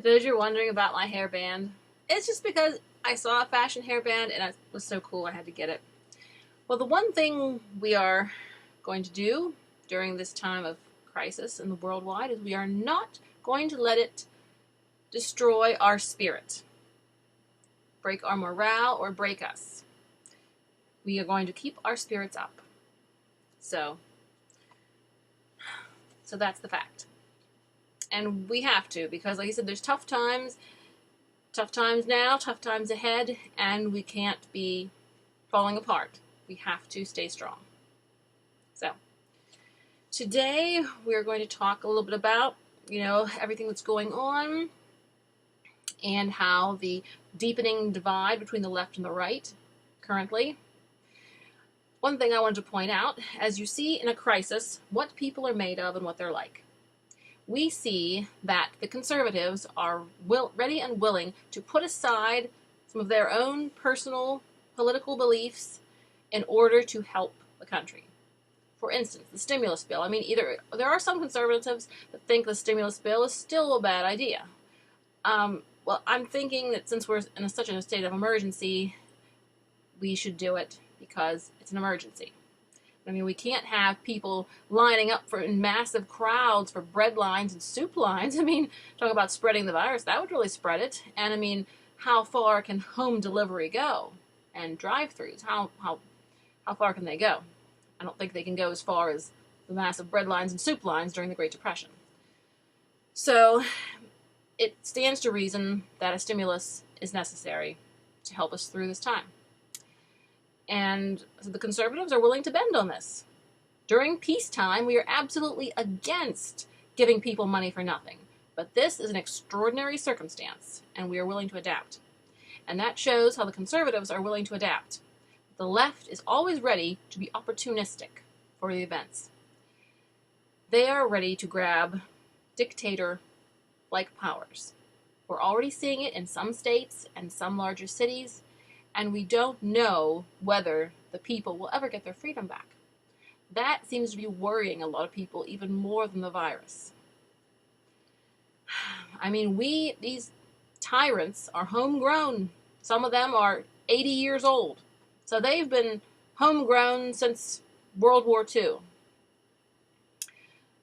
For those you're wondering about my hairband, it's just because I saw a fashion hairband and it was so cool I had to get it. Well, the one thing we are going to do during this time of crisis in the worldwide is we are not going to let it destroy our spirit, break our morale, or break us. We are going to keep our spirits up. So that's the fact. And we have to, because like I said, there's tough times now, tough times ahead, and we can't be falling apart. We have to stay strong. So today we're going to talk a little bit about, everything that's going on and how the deepening divide between the left and the right currently. One thing I wanted to point out, as you see in a crisis, what people are made of and what they're like. We see that the conservatives are ready and willing to put aside some of their own personal political beliefs in order to help the country. For instance, the stimulus bill. There are some conservatives that think the stimulus bill is still a bad idea. Well, I'm thinking that since we're in such a state of emergency, we should do it because it's an emergency. We can't have people lining up in massive crowds for bread lines and soup lines. Talk about spreading the virus. That would really spread it. And how far can home delivery go? And drive-thrus, how far can they go? I don't think they can go as far as the massive bread lines and soup lines during the Great Depression. So it stands to reason that a stimulus is necessary to help us through this time. And the conservatives are willing to bend on this. During peacetime, we are absolutely against giving people money for nothing. But this is an extraordinary circumstance, and we are willing to adapt. And that shows how the conservatives are willing to adapt. The left is always ready to be opportunistic for the events. They are ready to grab dictator-like powers. We're already seeing it in some states and some larger cities, and we don't know whether the people will ever get their freedom back. That seems to be worrying a lot of people even more than the virus. These tyrants are homegrown. Some of them are 80 years old. So they've been homegrown since World War II.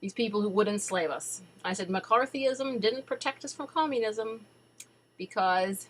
These people who would enslave us. I said McCarthyism didn't protect us from communism because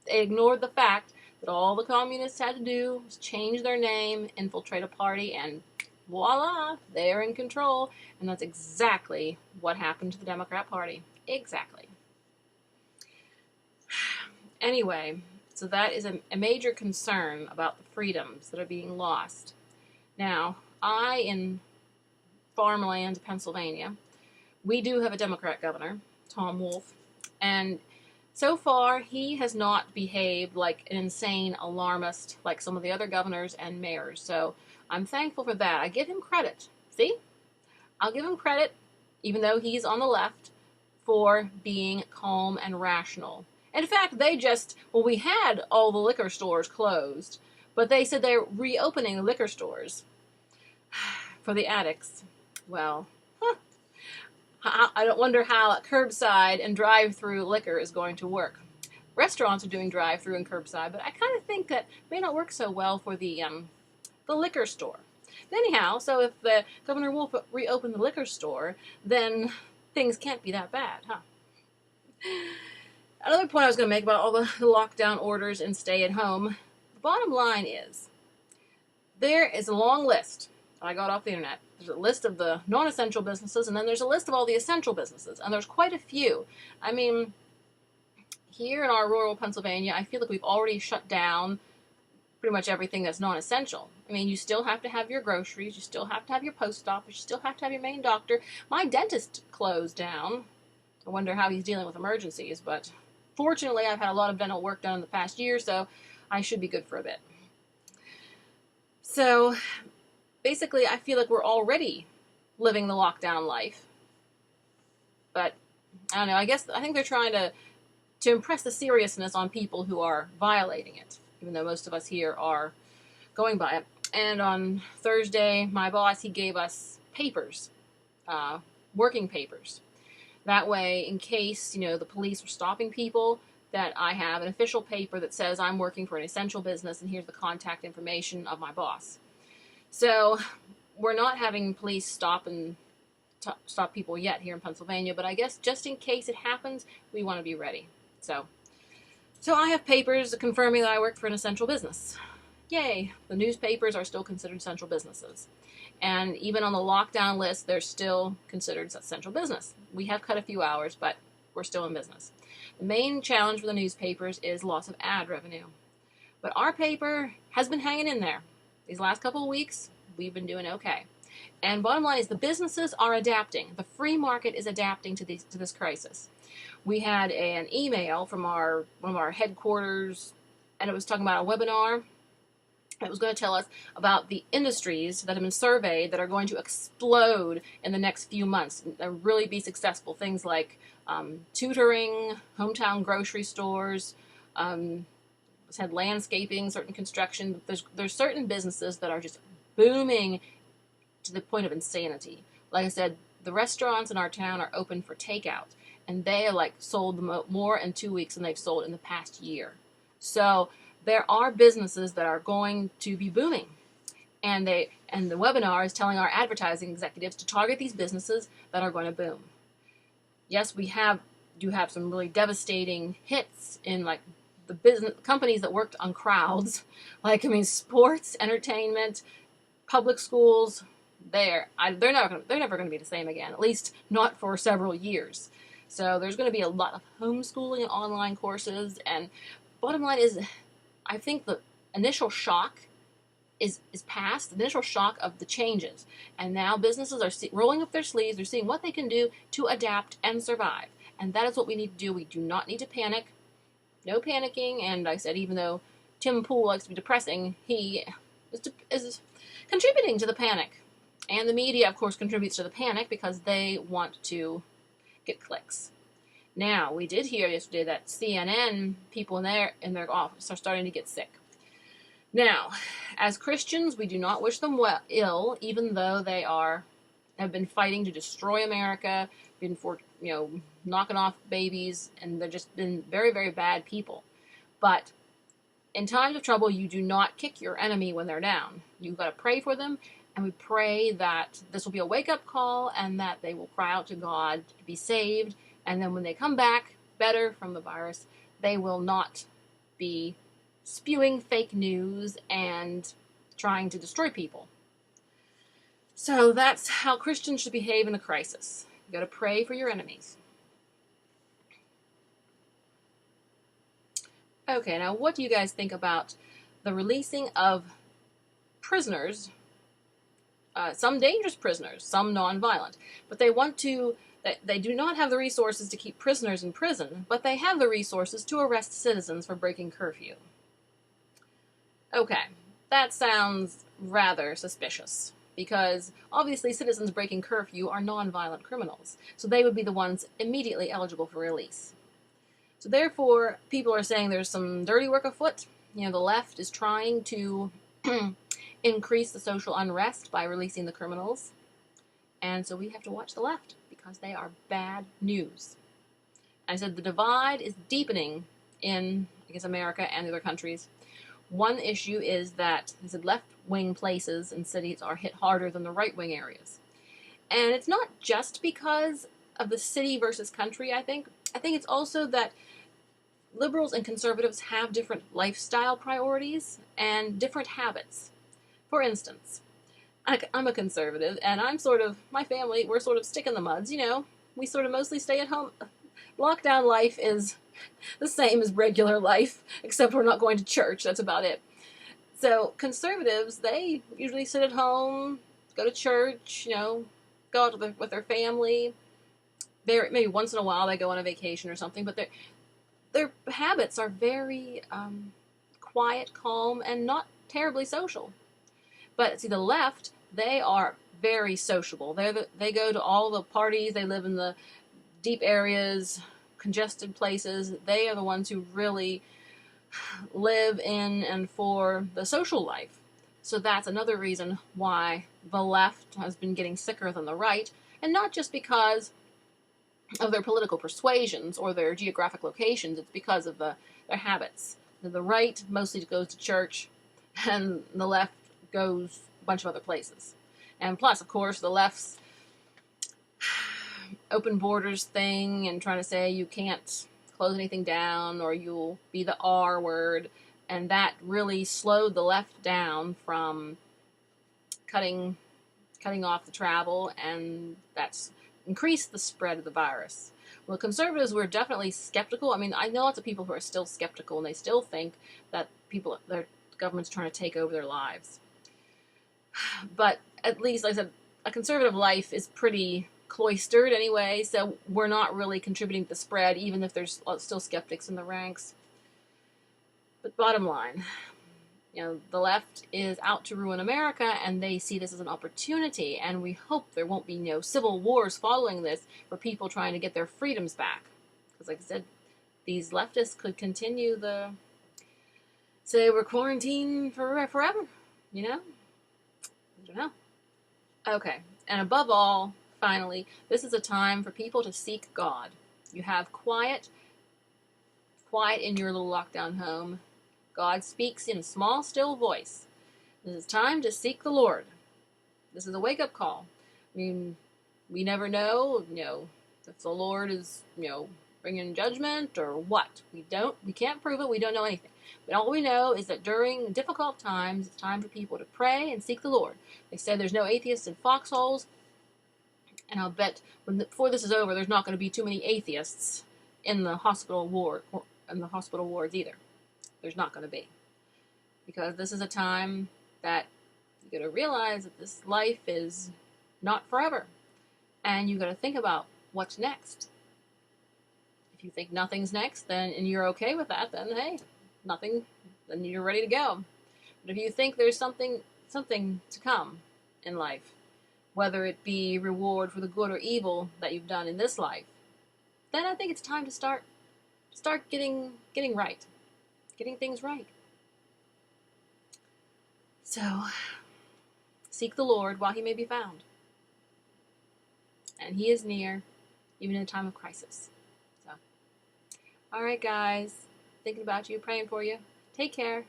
they ignored the fact that all the communists had to do was change their name, infiltrate a party, and voila, they're in control. And that's exactly what happened to the Democrat Party. Exactly. Anyway, so that is a major concern about the freedoms that are being lost. Now, in farmland, Pennsylvania, we do have a Democrat governor, Tom Wolf, and so far, he has not behaved like an insane alarmist like some of the other governors and mayors. So I'm thankful for that. I give him credit. See? I'll give him credit, even though he's on the left, for being calm and rational. In fact, we had all the liquor stores closed, but they said they're reopening the liquor stores for the addicts. Well, I don't wonder how curbside and drive-through liquor is going to work. Restaurants are doing drive-through and curbside, but I kind of think that may not work so well for the liquor store. But anyhow, so if the Governor Wolf reopened the liquor store, then things can't be that bad, huh? Another point I was going to make about all the lockdown orders and stay at home, the bottom line is, there is a long list I got off the internet. There's a list of the non-essential businesses, and then there's a list of all the essential businesses, and there's quite a few. Here in our rural Pennsylvania, I feel like we've already shut down pretty much everything that's non-essential. You still have to have your groceries, you still have to have your post office, you still have to have your main doctor. My dentist closed down. I wonder how he's dealing with emergencies, but fortunately I've had a lot of dental work done in the past year, so I should be good for a bit. So basically, I feel like we're already living the lockdown life. But, I don't know, I think they're trying to impress the seriousness on people who are violating it, even though most of us here are going by it. And on Thursday, my boss, he gave us papers, working papers. That way, in case, the police are stopping people, that I have an official paper that says I'm working for an essential business and here's the contact information of my boss. So we're not having police stop people yet here in Pennsylvania, but I guess just in case it happens, we want to be ready. So I have papers confirming that I work for an essential business. Yay! The newspapers are still considered essential businesses. And even on the lockdown list, they're still considered essential business. We have cut a few hours, but we're still in business. The main challenge for the newspapers is loss of ad revenue. But our paper has been hanging in there. These last couple of weeks, we've been doing okay. And bottom line is the businesses are adapting. The free market is adapting to this crisis. We had an email from one of our headquarters, and it was talking about a webinar. It was going to tell us about the industries that have been surveyed that are going to explode in the next few months and really be successful. Things like tutoring, hometown grocery stores, had landscaping, certain construction. There's certain businesses that are just booming to the point of insanity. Like I said, the restaurants in our town are open for takeout, and they are sold more in 2 weeks than they've sold in the past year. So there are businesses that are going to be booming, and the webinar is telling our advertising executives to target these businesses that are going to boom. Yes, we do have some really devastating hits in the business companies that worked on crowds, sports, entertainment, public schools. They're never going to be the same again, at least not for several years. So there's going to be a lot of homeschooling and online courses, and bottom line is, I think the initial shock is past, the initial shock of the changes. And now businesses are rolling up their sleeves. They're seeing what they can do to adapt and survive. And that is what we need to do. We do not need to panic. No panicking. And I said, even though Tim Pool likes to be depressing, he is contributing to the panic. And the media, of course, contributes to the panic because they want to get clicks. Now, we did hear yesterday that CNN people in their office are starting to get sick. Now, as Christians, we do not wish them ill, even though they have been fighting to destroy America, knocking off babies, and they've just been very, very bad people. But in times of trouble, you do not kick your enemy when they're down. You've got to pray for them, and we pray that this will be a wake-up call and that they will cry out to God to be saved. And then when they come back better from the virus, they will not be spewing fake news and trying to destroy people. So that's how Christians should behave in a crisis. You got to pray for your enemies. Okay, now what do you guys think about the releasing of prisoners, some dangerous prisoners, some nonviolent, but they do not have the resources to keep prisoners in prison, but they have the resources to arrest citizens for breaking curfew. Okay, that sounds rather suspicious, because obviously citizens breaking curfew are nonviolent criminals, so they would be the ones immediately eligible for release. So therefore, people are saying there's some dirty work afoot. The left is trying to increase the social unrest by releasing the criminals, and so we have to watch the left, because they are bad news. I said the divide is deepening in, America and the other countries. One issue is that left-wing places and cities are hit harder than the right-wing areas. And it's not just because of the city versus country, I think. I think it's also that liberals and conservatives have different lifestyle priorities and different habits. For instance, I'm a conservative, and my family, we're sort of stick in the muds, We sort of mostly stay at home. Lockdown life is the same as regular life, except we're not going to church. That's about it. So conservatives, they usually sit at home, go to church, go out with their family. Maybe once in a while they go on a vacation or something, but their habits are very quiet, calm, and not terribly social. But see, the left, they are very sociable. They go to all the parties. They live in the deep areas, congested places. They are the ones who really live in and for the social life. So that's another reason why the left has been getting sicker than the right, and not just because of their political persuasions or their geographic locations. It's because of their habits. The right mostly goes to church, and the left goes a bunch of other places. And plus, of course, the left's open borders thing and trying to say you can't close anything down or you'll be the R word, and that really slowed the left down from cutting off the travel, and that's increased the spread of the virus. Well, conservatives were definitely skeptical. I mean, I know lots of people who are still skeptical, and they still think that their government's trying to take over their lives. But at least, like I said, a conservative life is pretty cloistered anyway, so we're not really contributing to the spread, even if there's still skeptics in the ranks. But bottom line, the left is out to ruin America, and they see this as an opportunity, and we hope there won't be civil wars following this for people trying to get their freedoms back. Because like I said, these leftists could continue say we're quarantined forever, I don't know. Okay, and above all, finally, this is a time for people to seek God. You have quiet in your little lockdown home. God speaks in a small, still voice. This is time to seek the Lord. This is a wake-up call. I mean, we never know, if the Lord is, bringing judgment or what. We can't prove it. We don't know anything. But all we know is that during difficult times, it's time for people to pray and seek the Lord. They say there's no atheists in foxholes, and I'll bet before this is over, there's not going to be too many atheists in the hospital wards either. There's not going to be. Because this is a time that you got to realize that this life is not forever. And you got to think about what's next. If you think nothing's next, and you're okay with that, then hey, nothing, then you're ready to go. But if you think there's something to come in life, whether it be reward for the good or evil that you've done in this life, then I think it's time to start getting right. Getting things right. So, seek the Lord while he may be found. And he is near, even in a time of crisis. So, all right, guys. Thinking about you, praying for you. Take care.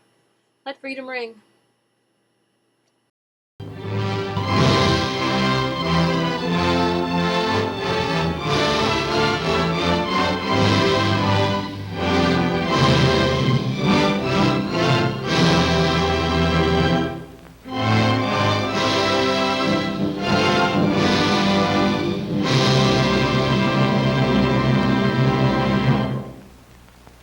Let freedom ring.